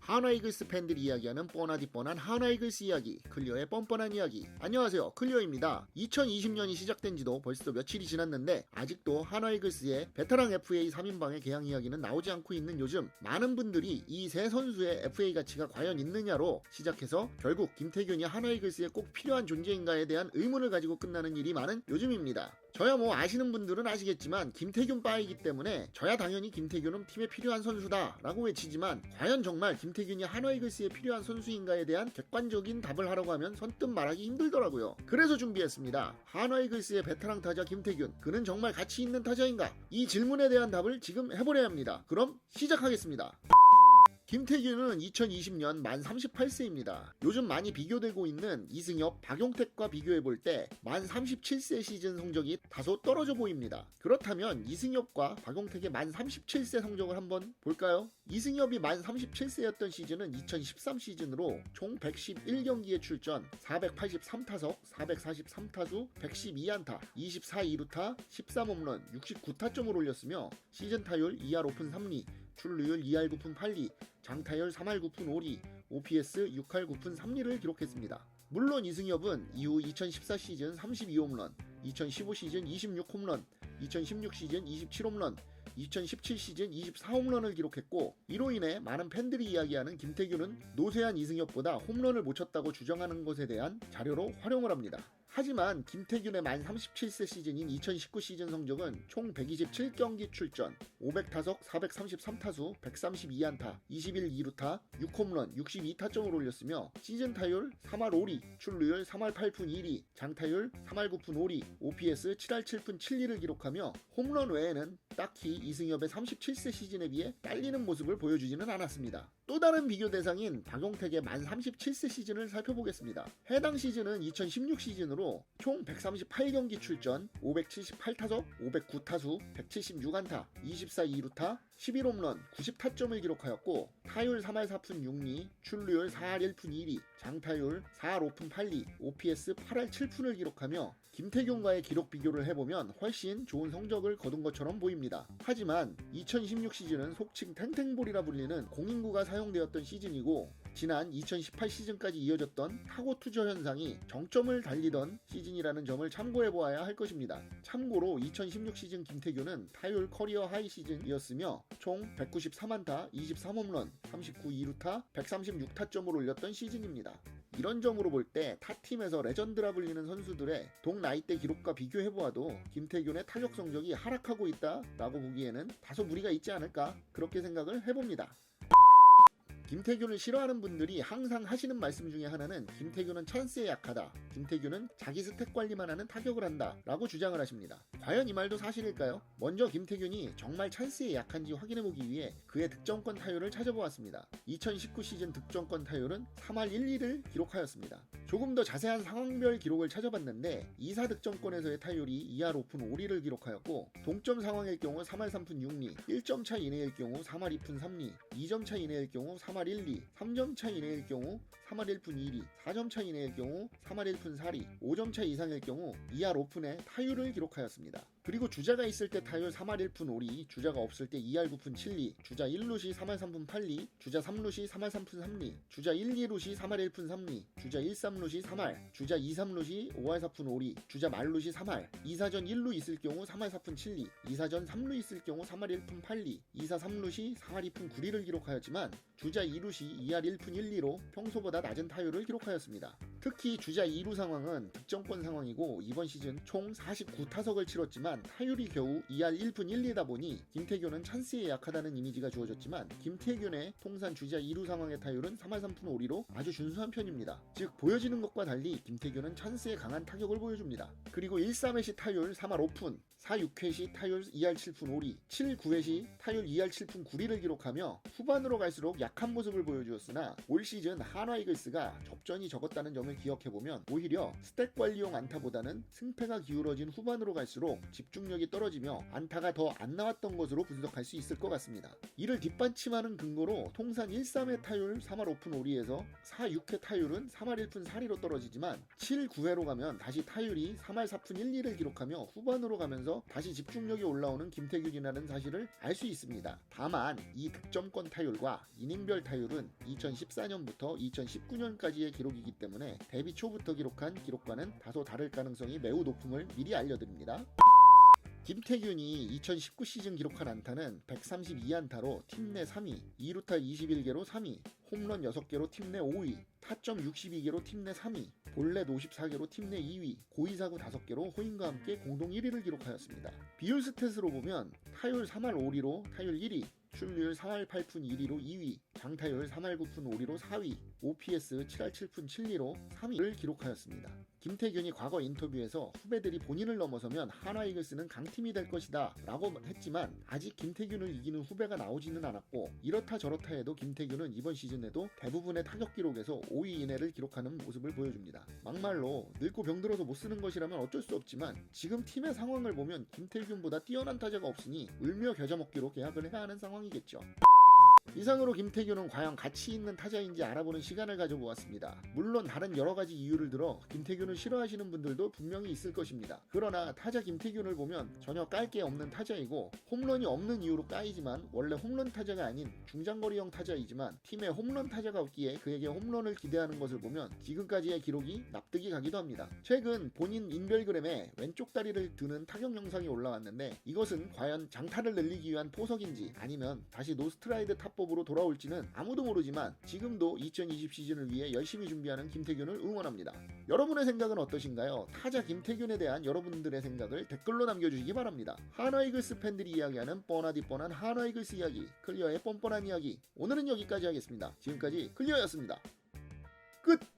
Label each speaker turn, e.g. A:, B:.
A: 한화 이글스 팬들이 이야기하는 뻔하디 뻔한 한화 이글스 이야기, 클리어의 뻔뻔한 이야기. 안녕하세요, 클리어입니다. 2020년이 시작된 지도 벌써 며칠이 지났는데 아직도 한화 이글스의 베테랑 FA 3인방의 계약 이야기는 나오지 않고 있는 요즘, 많은 분들이 이 세 선수의 FA 가치가 과연 있느냐로 시작해서 결국 김태균이 한화 이글스에 꼭 필요한 존재인가에 대한 의문을 가지고 끝나는 일이 많은 요즘입니다. 저야 뭐 아시는 분들은 아시겠지만 김태균 빠이기 때문에 저야 당연히 김태균은 팀에 필요한 선수다 라고 외치지만, 과연 정말 김태균이 한화 이글스에 필요한 선수인가에 대한 객관적인 답을 하라고 하면 선뜻 말하기 힘들더라고요. 그래서 준비했습니다. 한화 이글스의 베테랑 타자 김태균, 그는 정말 가치 있는 타자인가? 이 질문에 대한 답을 지금 해보려야 합니다. 그럼 시작하겠습니다. 김태균은 2020년 만 38세입니다. 요즘 많이 비교되고 있는 이승엽, 박용택과 비교해볼 때 만 37세 시즌 성적이 다소 떨어져 보입니다. 그렇다면 이승엽과 박용택의 만 37세 성적을 한번 볼까요? 이승엽이 만 37세였던 시즌은 2013 시즌으로 총 111경기에 출전, 483타석, 443타수, 112안타, 24 2루타, 13홈런, 69타점을 올렸으며 시즌 타율 2할 5푼 3리, 출루율 2할 9푼 8리, 장타율 3할 9푼 5리, OPS 6할 9푼 3리를 기록했습니다. 물론 이승엽은 이후 2014 시즌 32홈런, 2015 시즌 26홈런, 2016 시즌 27홈런, 2017 시즌 24홈런을 기록했고, 이로 인해 많은 팬들이 이야기하는 김태균은 노쇠한 이승엽보다 홈런을 못 쳤다고 주장하는 것에 대한 자료로 활용을 합니다. 하지만 김태균의 만 37세 시즌인 2019 시즌 성적은 총 127경기 출전, 500타석, 433타수, 132안타, 21 2루타, 6홈런, 62타점을 올렸으며 시즌 타율 3할 5리, 출루율 3할 8푼 2리, 장타율 3할 9푼 5리, OPS 7할 7푼 7리를 기록하며 홈런 외에는 딱히 이승엽의 37세 시즌에 비해 딸리는 모습을 보여주지는 않았습니다. 또 다른 비교 대상인 박용택의 만 37세 시즌을 살펴보겠습니다. 해당 시즌은 2016 시즌으로 총 138경기 출전, 578타석, 509타수, 176안타, 24 2루타, 11홈런, 90타점을 기록하였고, 타율 3할 4푼 6리, 출루율 4할 1푼 2리, 장타율 4할 5푼 8리, OPS 8할 7푼을 기록하며 김태균과의 기록 비교를 해보면 훨씬 좋은 성적을 거둔 것처럼 보입니다. 하지만 2016 시즌은 속칭 탱탱볼이라 불리는 공인구가 사용되었던 시즌이고, 지난 2018 시즌까지 이어졌던 타고 투저 현상이 정점을 달리던 시즌이라는 점을 참고해보아야 할 것입니다. 참고로 2016 시즌 김태균은 타율 커리어 하이 시즌이었으며 총 193안타, 23홈런, 39 2루타, 136타점을 올렸던 시즌입니다. 이런 점으로 볼 때 타팀에서 레전드라 불리는 선수들의 동나이대 기록과 비교해보아도 김태균의 타격 성적이 하락하고 있다라고 보기에는 다소 무리가 있지 않을까, 그렇게 생각을 해봅니다. 김태균을 싫어하는 분들이 항상 하시는 말씀 중에 하나는 김태균은 찬스에 약하다, 김태균은 자기 스택 관리만 하는 타격을 한다 라고 주장을 하십니다. 과연 이 말도 사실일까요? 먼저 김태균이 정말 찬스에 약한지 확인해보기 위해 그의 득점권 타율을 찾아보았습니다. 2019 시즌 득점권 타율은 3할 1리를 기록하였습니다. 조금 더 자세한 상황별 기록을 찾아봤는데 2사 득점권에서의 타율이 2할 5푼 5리를 기록하였고, 동점 상황일 경우 3할 3푼 6리, 1점 차 이내일 경우 3할 2푼 3리, 2점 차 이내일 경우 3할 1리, 3점 차 이내일 경우 3할 1푼 2리, 4점 차 이내일 경우 3할 1푼 4리, 5점 차 이상일 경우 2할 5푼의 타율을 기록하였습니다. 그리고 주자가 있을 때 타율 3할 1푼 5리, 주자가 없을 때 2할 9푼 7리, 주자 1루시 3할 3푼 8리, 주자 3루시 3할 3푼 3리, 주자 1, 2루시 3할 1푼 3리, 주자 1, 3루시 3할, 주자 2, 3루시 5할 4푼 5리, 주자 말루시 3할, 2사전 1루 있을 경우 3할 4푼 7리, 2사전 3루 있을 경우 3할 1푼 8리, 2사 3루시 4할 2푼 9리를 기록하였지만 주자 2루시 2할 1푼 1리로 평소보다 낮은 타율을 기록하였습니다. 특히 주자 2루 상황은 득점권 상황이고 이번 시즌 총 49타석을 치렀지만 타율이 겨우 2할 1푼 1리다 보니 김태균은 찬스에 약하다는 이미지가 주어졌지만, 김태균의 통산 주자 2루 상황의 타율은 3할 3푼 5리로 아주 준수한 편입니다. 즉 보여지는 것과 달리 김태균은 찬스에 강한 타격을 보여줍니다. 그리고 1, 3회 시 타율 3할 5푼, 4, 6회 시 타율 2할 7푼 5리, 7, 9회 시 타율 2할 7푼 9리를 기록하며 후반으로 갈수록 약한 모습을 보여주었으나, 올 시즌 한화 이글스가 접전이 적었다는 점을 기억해보면 오히려 스택 관리용 안타보다는 승패가 기울어진 후반으로 갈수록 집중력이 떨어지며 안타가 더 안 나왔던 것으로 분석할 수 있을 것 같습니다. 이를 뒷받침하는 근거로 통산 1-3회 타율 3할 오픈 오리에서 4-6회 타율은 3할 1푼 4리로 떨어지지만 7-9회로 가면 다시 타율이 3할 4푼 1리를 기록하며 후반으로 가면서 다시 집중력이 올라오는 김태균이라는 사실을 알 수 있습니다. 다만 이 득점권 타율과 이닝별 타율은 2014년부터 2019년까지의 기록이기 때문에 데뷔 초부터 기록한 기록과는 다소 다를 가능성이 매우 높음을 미리 알려드립니다. 김태균이 2019 시즌 기록한 안타는 132안타로 팀 내 3위, 2루타 21개로 3위, 홈런 6개로 팀 내 5위, 타점 62개로 팀 내 3위, 볼넷 54개로 팀 내 2위, 고의사구 5개로 호잉과 함께 공동 1위를 기록하였습니다. 비율 스탯으로 보면 타율 3할 5리로 타율 1위, 출루율 4할 8푼 1리로 2위, 장타율 3할 9푼 5리로 4위, OPS 7할 7푼 7리로 3위를 기록하였습니다. 김태균이 과거 인터뷰에서 후배들이 본인을 넘어서면 한화 이글스는 강팀이 될 것이다 라고 했지만 아직 김태균을 이기는 후배가 나오지는 않았고 이렇다 저렇다 해도 김태균은 이번 시즌에도 대부분의 타격 기록에서 5위 이내를 기록하는 모습을 보여줍니다. 막말로 늙고 병들어서 못 쓰는 것이라면 어쩔 수 없지만 지금 팀의 상황을 보면 김태균보다 뛰어난 타자가 없으니 울며 겨자 먹기로 계약을 해야 하는 상황이겠죠. 이상으로 김태균은 과연 가치 있는 타자인지 알아보는 시간을 가져보았습니다. 물론 다른 여러가지 이유를 들어 김태균을 싫어하시는 분들도 분명히 있을 것입니다. 그러나 타자 김태균을 보면 전혀 깔 게 없는 타자이고 홈런이 없는 이유로 까이지만 원래 홈런 타자가 아닌 중장거리형 타자이지만 팀에 홈런 타자가 없기에 그에게 홈런을 기대하는 것을 보면 지금까지의 기록이 납득이 가기도 합니다. 최근 본인 인별그램에 왼쪽 다리를 드는 타격 영상이 올라왔는데 이것은 과연 장타를 늘리기 위한 포석인지 아니면 다시 노스트라이드 탑법으로 돌아올지는 아무도 모르지만 지금도 2020 시즌을 위해 열심히 준비하는 김태균을 응원합니다. 여러분의 생각은 어떠신가요? 타자 김태균에 대한 여러분들의 생각을 댓글로 남겨주시기 바랍니다. 한화 이글스 팬들이 이야기하는 뻔하디 뻔한 한화 이글스 이야기, 클리어의 뻔뻔한 이야기, 오늘은 여기까지 하겠습니다. 지금까지 클리어였습니다. 끝!